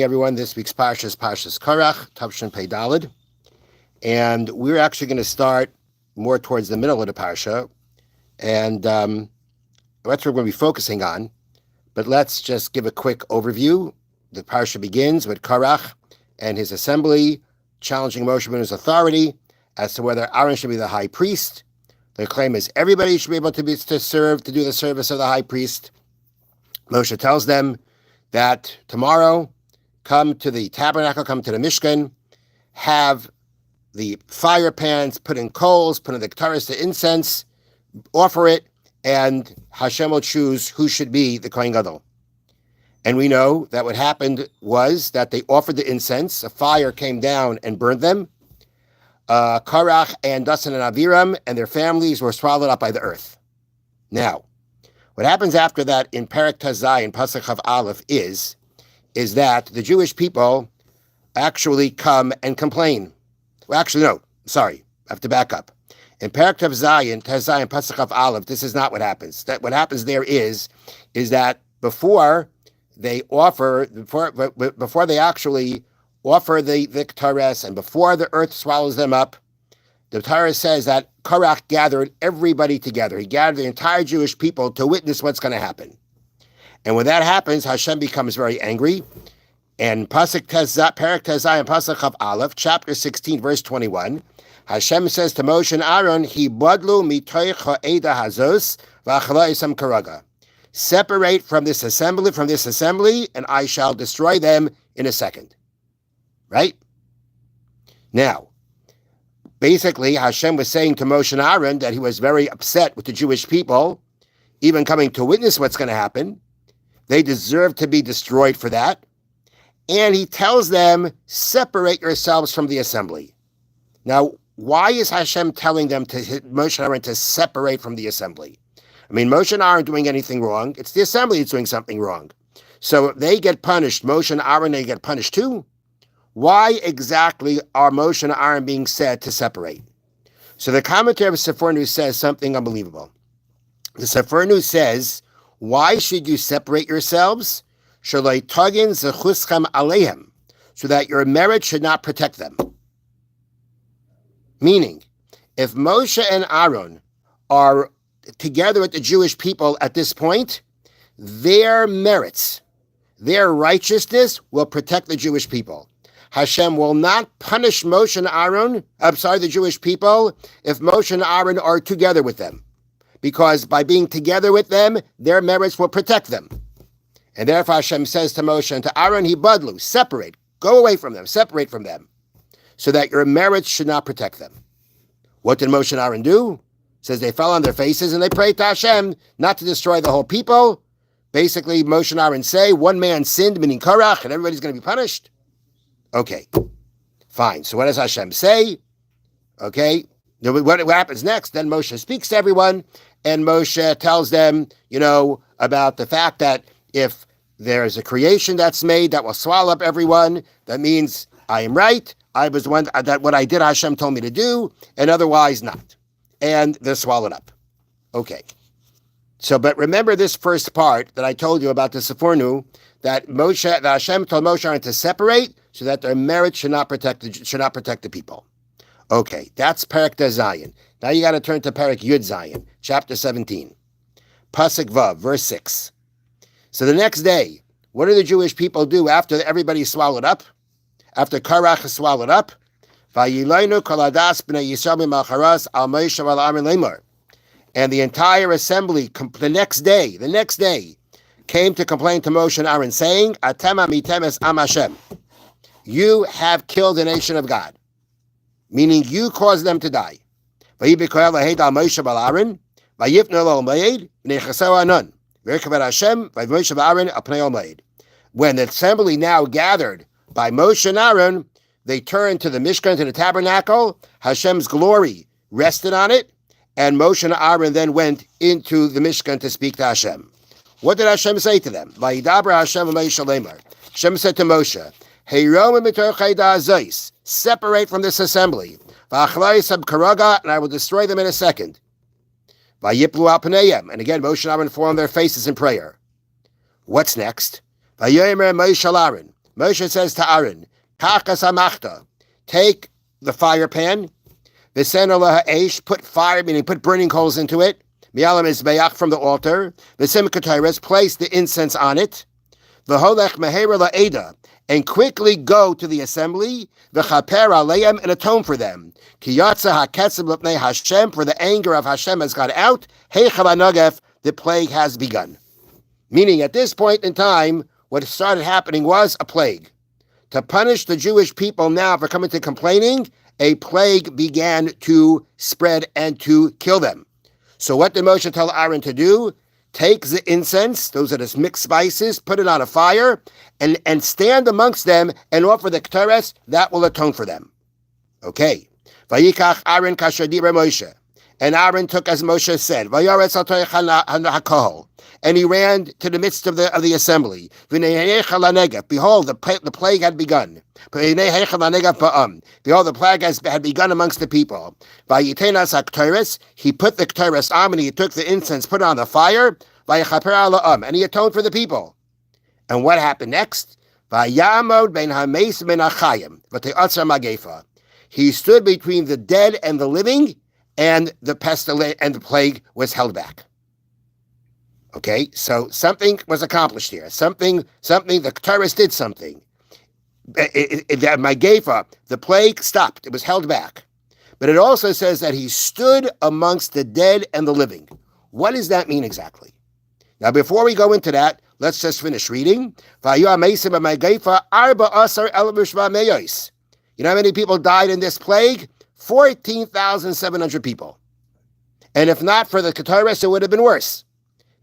Everyone, this week's Parsha is Parshas Korach, Tavshin Pei Daled, and we're actually going to start more towards the middle of the Parsha, and that's what we're going to be focusing on. But let's just give a quick overview. The Parsha begins with Korach and his assembly challenging Moshe Rabbeinu's authority as to whether Aaron should be the high priest. Their claim is everybody should be able to do the service of the high priest. Moshe tells them that tomorrow, come to the tabernacle, come to the Mishkan, have the fire pans, put in coals, put in the ktaris, the incense, offer it, and Hashem will choose who should be the Kohen Gadol. And we know that what happened was that they offered the incense, a fire came down and burned them. Korach and Dasan and Aviram and their families were swallowed up by the earth. Now, what happens after that in Perek Tazai and Pasuk Chav Aleph is that the Jewish people actually come and complain. Well, actually, no, sorry, I have to back up. In Perek Tazai and Pasuk Chav Aleph, this is not what happens. What happens there is that before they actually offer the ktares and before the earth swallows them up, the Torah says that Korach gathered everybody together. He gathered the entire Jewish people to witness what's going to happen. And when that happens, Hashem becomes very angry. And Perek Tezai and Pasuk Chav Aleph, chapter 16, verse 21, Hashem says to Moshe and Aaron, "Hibadlu mitoich ha'eda hazos v'achla isam karaga." Separate from this assembly, and I shall destroy them in a second. Right? Now, basically, Hashem was saying to Moshe and Aaron that he was very upset with the Jewish people, even coming to witness what's going to happen. They deserve to be destroyed for that. And he tells them, separate yourselves from the assembly. Now, why is Hashem telling them Moshe and Aaron to separate from the assembly? I mean, Moshe and Aaron aren't doing anything wrong. It's the assembly that's doing something wrong. So if they get punished, Moshe and Aaron, they get punished too. Why exactly are Moshe and Aaron being said to separate? So the commentary of Sefornu says something unbelievable. The Sefornu says, why should you separate yourselves? Shaloi tagin zechuschem alehem, so that your merit should not protect them. Meaning, if Moshe and Aaron are together with the Jewish people at this point, their merits, their righteousness will protect the Jewish people. Hashem will not punish Moshe and Aaron, the Jewish people, if Moshe and Aaron are together with them. Because by being together with them, their merits will protect them. And therefore Hashem says to Moshe and to Aaron, Hibadlu, separate, go away from them, separate from them, so that your merits should not protect them. What did Moshe and Aaron do? It says they fell on their faces and they prayed to Hashem not to destroy the whole people. Basically, Moshe and Aaron say, one man sinned, meaning Korach, and everybody's going to be punished. Okay, fine. So what does Hashem say? Okay, what happens next? Then Moshe speaks to everyone, and Moshe tells them, about the fact that if there's a creation that's made that will swallow up everyone, that means I am right. I was the one that what I did, Hashem told me to do, and otherwise not. And they're swallowed up. Okay. So, but remember this first part that I told you about the Sefornu, that Hashem told Moshe Aaron to separate so that their merit should not protect the people. Okay, that's Perek Zayin. Now you got to turn to Perek Yud Zayin, chapter 17, Pasuk Vav, verse 6. So the next day, what do the Jewish people do after everybody's swallowed up? After Korach is swallowed up, Vayilaynu kol hadas b'nei Yisrael b'malcharas al Moshe v'al Aaron lemar. And the entire assembly, the next day, came to complain to Moshe and Aaron, saying, Atem amitem es am Hashem. You have killed the nation of God, meaning you caused them to die. When the assembly now gathered by Moshe and Aaron, they turned to the Mishkan, to the tabernacle. Hashem's glory rested on it, and Moshe and Aaron then went into the Mishkan to speak to Hashem. What did Hashem say to them? Hashem said to Moshe, separate from this assembly, and I will destroy them in a second. And again, Moshe and Aaron fall on their faces in prayer. What's next? Moshe Moshe says to Aaron, Kachas hamachta, take the fire pan, v'sen alaha eish, put fire, meaning put burning coals into it, mi'alam mizbeach, from the altar, v'sim k'tayres, place the incense on it, v'holech meher la'eda, and quickly go to the assembly, v'chaper aleim, and atone for them. Ki yatsa ha'ketzim l'pnei Hashem, for the anger of Hashem has gone out, heichal ha'nagef, the plague has begun. Meaning, at this point in time, what started happening was a plague. To punish the Jewish people now for coming to complaining, a plague began to spread and to kill them. So what did Moshe tell Aaron to do? Take the incense, those are the mixed spices, put it on a fire, and stand amongst them and offer the ketores, that will atone for them. Okay. Vayikach Aaron kashadira Moshe. And Aaron took as Moshe said, Vayaretz al-toich ha-kohol, and he ran to the midst of the assembly. Behold, the plague had begun. Behold, the plague had begun amongst the people. He put the ketores on, and he took the incense, put it on the fire, and he atoned for the people. And what happened next? He stood between the dead and the living, and the pestilence and the plague was held back. Okay, so something was accomplished here. Something. The Ketores did something. The plague stopped. It was held back. But it also says that he stood amongst the dead and the living. What does that mean exactly? Now, before we go into that, let's just finish reading. You know how many people died in this plague? 14,700 people. And if not for the Ketores, it would have been worse.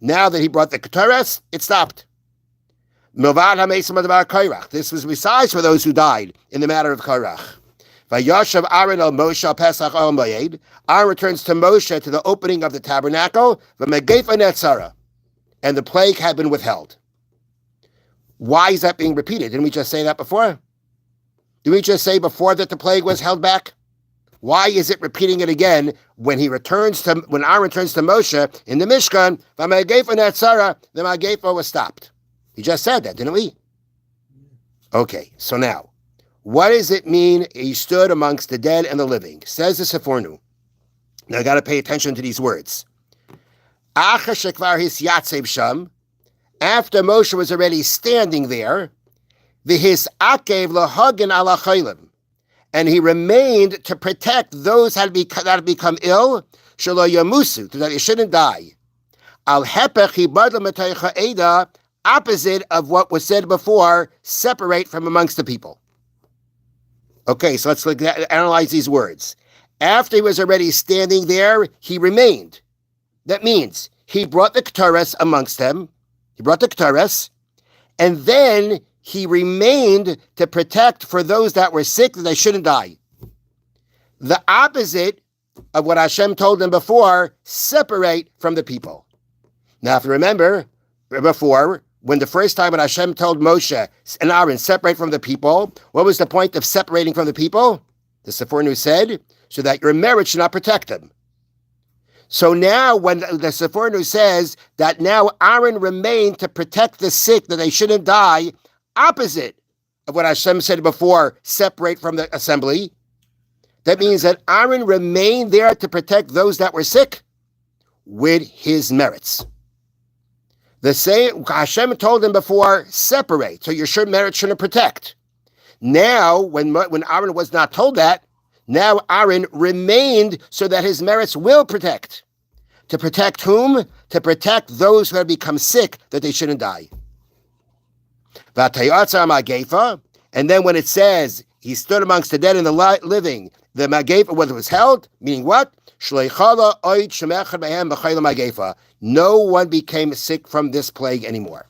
Now that he brought the Ketores, it stopped. This was besides for those who died in the matter of Korach. Aaron returns to Moshe to the opening of the tabernacle, and the plague had been withheld. Why is that being repeated? Didn't we just say that before? Didn't we just say before that the plague was held back? Why is it repeating it again when Aaron returns to Moshe in the Mishkan? The Magefa was stopped. He just said that, didn't we? Okay, so now, what does it mean he stood amongst the dead and the living? Says the Sefornu. Now I got to pay attention to these words. After Moshe was already standing there, and he remained to protect those that had become ill, so that they shouldn't die. Opposite of what was said before, separate from amongst the people. Okay, so let's analyze these words. After he was already standing there, he remained. That means he brought the Ketores amongst them. He brought the Ketores, and then he remained to protect for those that were sick, that they shouldn't die. The opposite of what Hashem told him before, separate from the people. Now, if you remember, before, when the first time when Hashem told Moshe and Aaron, separate from the people, what was the point of separating from the people? The Sefornu said, so that your merit should not protect them. So now when the Sefornu says that now Aaron remained to protect the sick, that they shouldn't die, opposite of what Hashem said before, separate from the assembly. That means that Aaron remained there to protect those that were sick with his merits. The same Hashem told him before, separate, so your merit shouldn't protect. Now, when Aaron was not told that, now Aaron remained so that his merits will protect. To protect whom? To protect those who have become sick, that they shouldn't die. And then when it says he stood amongst the dead and the living, the Magefa, whether it was held, meaning what? No one became sick from this plague anymore.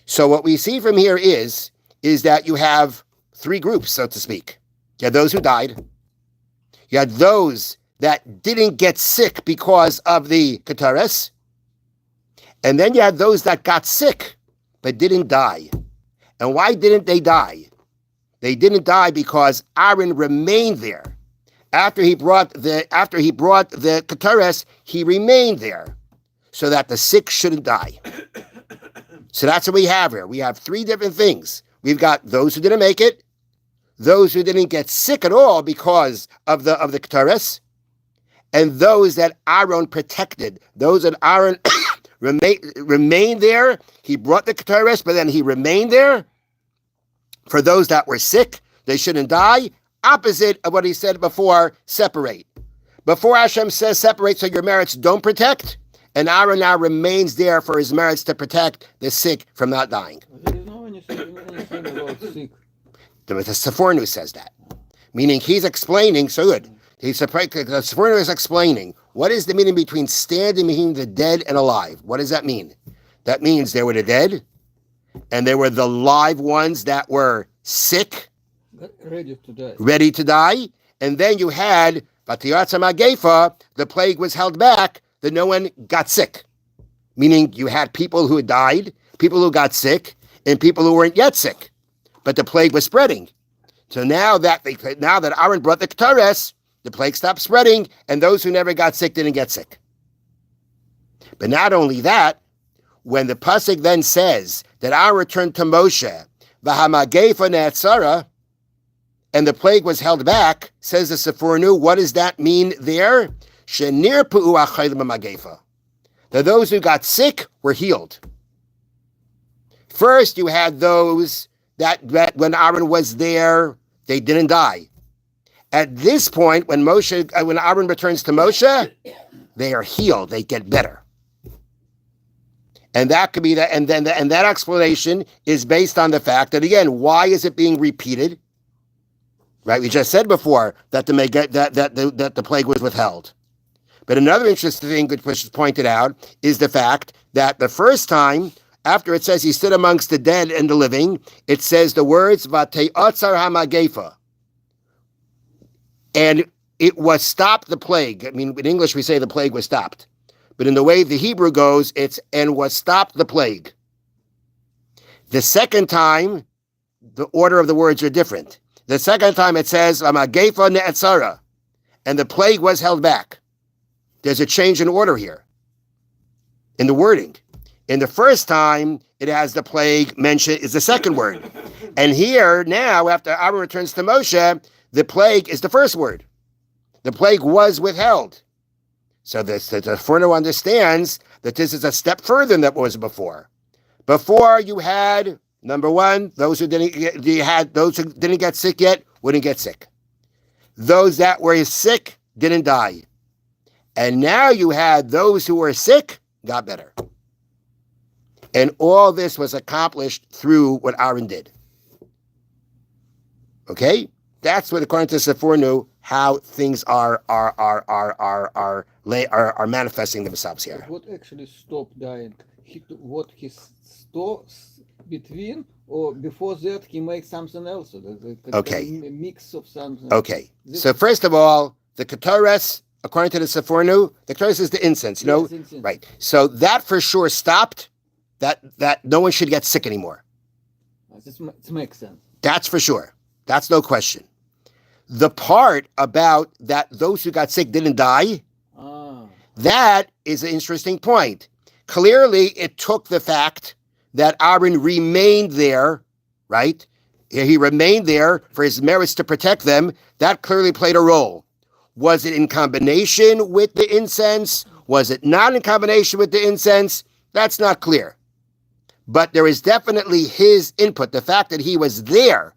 So what we see from here is that you have three groups, so to speak. You had those who died. You had those that didn't get sick because of the Ketores. And then you had those that got sick but didn't die. And why didn't they die? They didn't die because Aaron remained there. After he brought the Ketores, he remained there so that the sick shouldn't die. So that's what we have here. We have three different things. We've got those who didn't make it, those who didn't get sick at all because of the Ketores, and those that Aaron protected. Those that Aaron remained there. He brought the Ketores, but then he remained there. For those that were sick, they shouldn't die. Opposite of what he said before, separate. Before Hashem says separate so your merits don't protect, and Aaron now remains there for his merits to protect the sick from not dying. There is no anything about sick. The Sefornu says that. Meaning he's explaining, so good. The Sefornu is explaining what is the meaning between standing between the dead and alive. What does that mean? That means there were the dead, and there were the live ones that were sick, ready to die. And then you had Vatiyatza Magefa, the plague was held back, that no one got sick. Meaning you had people who had died, people who got sick, and people who weren't yet sick. But the plague was spreading. So now that Aaron brought the Ketores, the plague stopped spreading, and those who never got sick didn't get sick. But not only that, when the pasuk then says that Aaron returned to Moshe, V'hamagefa ne'atzara, and the plague was held back, says the Sefornu, what does that mean there? Shenirpu'u achaylim ha'magefa. That those who got sick were healed. First, you had those that when Aaron was there, they didn't die. At this point, when Aaron returns to Moshe, they are healed. They get better. And that could be that. And then that explanation is based on the fact that, again, why is it being repeated? Right? We just said before that the plague was withheld. But another interesting thing which was pointed out is the fact that the first time, after it says he stood amongst the dead and the living, it says the words "Vatei Otzar Hamagefa," and it was stopped the plague. I mean, in English we say the plague was stopped, but in the way the Hebrew goes, it's "and was stopped the plague." The second time, the order of the words are different. The second time it says "Hamagefa ne'atzara," and the plague was held back. There's a change in order here in the wording. In the first time, it has the plague mentioned is the second word. And here, now, after Aaron returns to Moshe, the plague is the first word. The plague was withheld. So the Forno understands that this is a step further than what was before. Before you had, number one, those who didn't get sick yet wouldn't get sick. Those that were sick didn't die. And now you had those who were sick got better. And all this was accomplished through what Aaron did. Okay? That's what, according to Sefornu, how things are manifesting themselves here. What actually stopped dying? What he stops between, or before that he makes something else? Okay. A mix of something. Okay. So first of all, the Ketores, according to the Sefornu, the Ketores is the incense, you know? Yes, incense. Right. So that for sure stopped. That no one should get sick anymore. This makes sense. That's for sure. That's no question. The part about that those who got sick didn't die, that is an interesting point. Clearly, it took the fact that Aaron remained there, right? He remained there for his merits to protect them. That clearly played a role. Was it in combination with the incense? Was it not in combination with the incense? That's not clear. But there is definitely his input, the fact that he was there,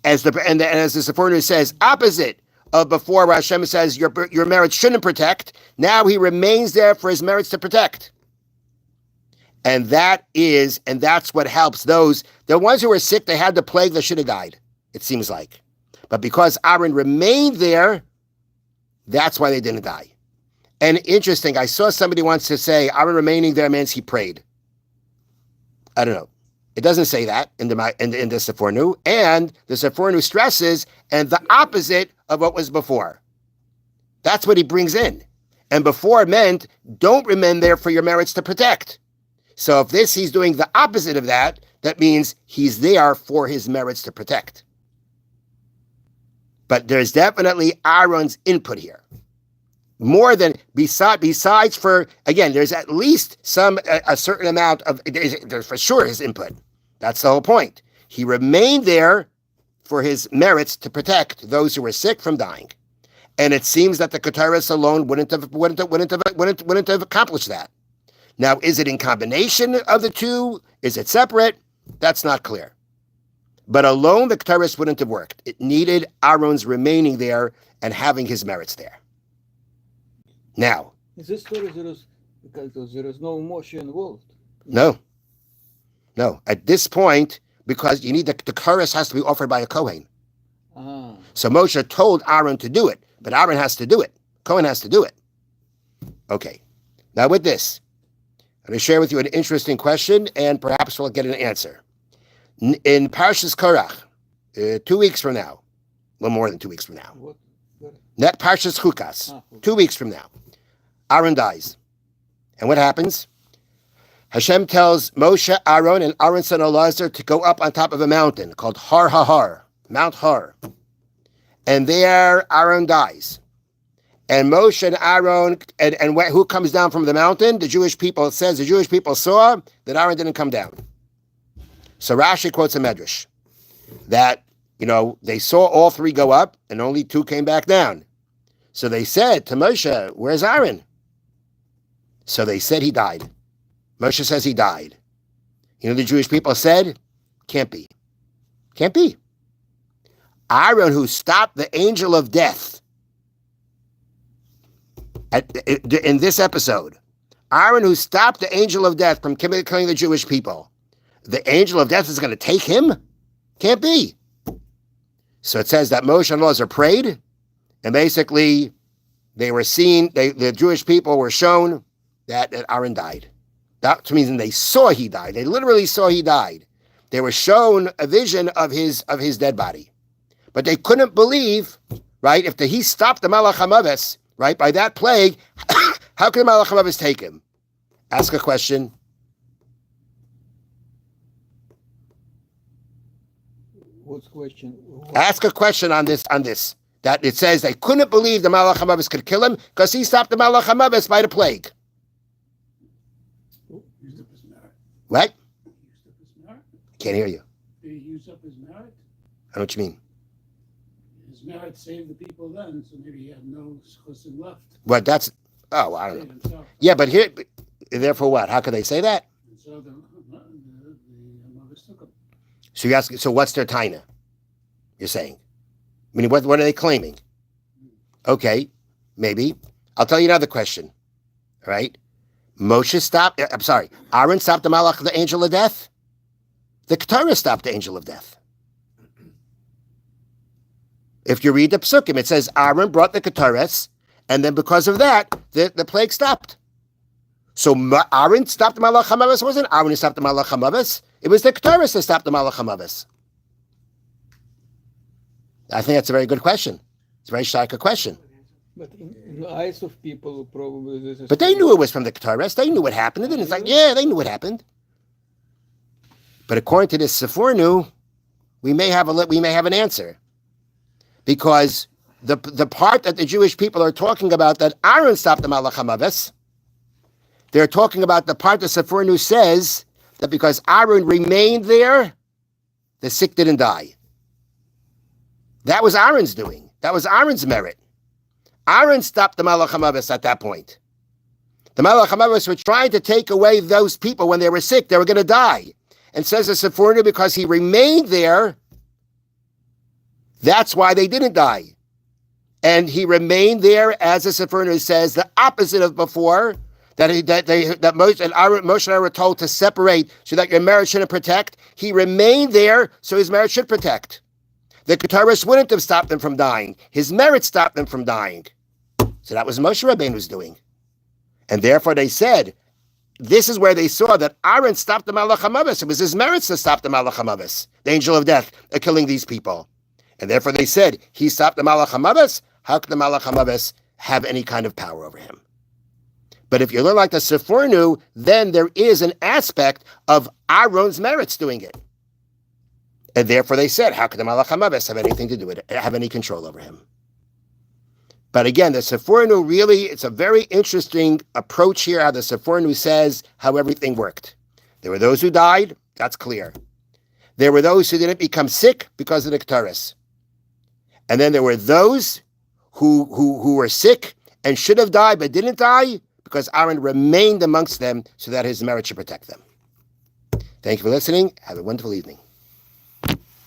as the Sefornu says, opposite of before Hashem says your merits shouldn't protect. Now he remains there for his merits to protect. And that's what helps those. The ones who were sick, they had the plague, they should have died, it seems like. But because Aaron remained there, that's why they didn't die. And interesting, I saw somebody wants to say Aaron remaining there means he prayed. I don't know. It doesn't say that in the Sefornu, and the Sefornu stresses and the opposite of what was before. That's what he brings in. And before meant don't remain there for your merits to protect. So if he's doing the opposite of that, that means he's there for his merits to protect. But there's definitely Aaron's input here. more than besides for, again, there's at least a certain amount of, there's for sure his input. That's the whole point. He remained there for his merits to protect those who were sick from dying. And it seems that the Keteris alone wouldn't have accomplished that. Now, is it in combination of the two? Is it separate? That's not clear. But alone, the Keteris wouldn't have worked. It needed Aaron's remaining there and having his merits there. Now, in this story, there is no Moshe involved. No. At this point, because you need the Keteris has to be offered by a Kohen. So Moshe told Aaron to do it, but Aaron has to do it. Kohen has to do it. Okay. Now with this, I'm going to share with you an interesting question, and perhaps we'll get an answer. In Parshat Korach, 2 weeks from now, a little more than 2 weeks from now, Net Parshat Chukas, 2 weeks from now, Aaron dies. And what happens? Hashem tells Moshe, Aaron, and Aaron's son Elazar to go up on top of a mountain called Har HaHar, Mount Har. And there Aaron dies. And Moshe and Aaron, and who comes down from the mountain? The Jewish people. It says the Jewish people saw that Aaron didn't come down. So Rashi quotes a medrash that, they saw all three go up and only two came back down. So they said to Moshe, where's Aaron? So they said he died. Moshe says he died. The Jewish people said, can't be. Can't be. Aaron, who stopped the angel of death in this episode, Aaron, who stopped the angel of death from killing the Jewish people, the angel of death is going to take him? Can't be. So it says that Moshe and Elazar prayed, and basically they were seen, the Jewish people were shown that Aaron died. That means they saw he died. They literally saw he died. They were shown a vision of his dead body. But they couldn't believe, right, if he stopped the Malach HaMaves, right, by that plague, how could the Malach HaMaves take him? Ask a question. What's question? Ask a question on this. That it says they couldn't believe the Malach HaMaves could kill him because he stopped the Malach HaMaves by the plague. What? Can't hear you. Did he use up his merit? I know what you mean. His merit saved the people then, so maybe he had no chusim left. But that's, I don't know. Yeah, but here, therefore what? How could they say that? And so the mothers took him. So you ask, so what's their taina? You're saying? I mean, what are they claiming? Okay, maybe. I'll tell you another question. All right? Aaron stopped the angel of death. The Keturah stopped the angel of death. If you read the Psukim, it says Aaron brought the Keturahs, and then because of that, the plague stopped. So Aaron stopped the Malach HaMaves. It wasn't Aaron who stopped the Malach HaMaves. It was the Keturahs that stopped the Malach HaMaves. I think that's a very good question. It's a very shaka question. But in the eyes of people, probably this is... But they knew it was from the Keturahs. They knew what happened. And it's like, yeah, they knew what happened. But according to this Sefornu, we may have an answer. Because the part that the Jewish people are talking about that Aaron stopped the Malach HaMaves, they're talking about the part that Sefornu says that because Aaron remained there, the sick didn't die. That was Aaron's doing. That was Aaron's merit. Aaron stopped the Malach HaMaves at that point. The Malach HaMaves were trying to take away those people when they were sick. They were going to die. And says the Sefornu, because he remained there, that's why they didn't die. And he remained there, as the Sefornu says, the opposite of before, that Moshe and Aaron were told to separate so that your marriage shouldn't protect. He remained there so his marriage should protect. The Keturahs wouldn't have stopped them from dying. His merit stopped them from dying. So that was Moshe Rabbeinu's doing. And therefore they said, this is where they saw that Aaron stopped the Malach HaMaves. It was his merits that stopped the Malach HaMaves, the angel of death, killing these people. And therefore they said, he stopped the Malach HaMaves. How could the Malach HaMaves have any kind of power over him? But if you learn like the Sefornu, then there is an aspect of Aaron's merits doing it. And therefore they said, how could the Malach HaMaves have anything to do with it, have any control over him? But again, the Sephorinu really, it's a very interesting approach here, how the Sephorinu says how everything worked. There were those who died, that's clear. There were those who didn't become sick because of the Ketores. And then there were those who were sick and should have died but didn't die because Aaron remained amongst them so that his merit should protect them. Thank you for listening. Have a wonderful evening.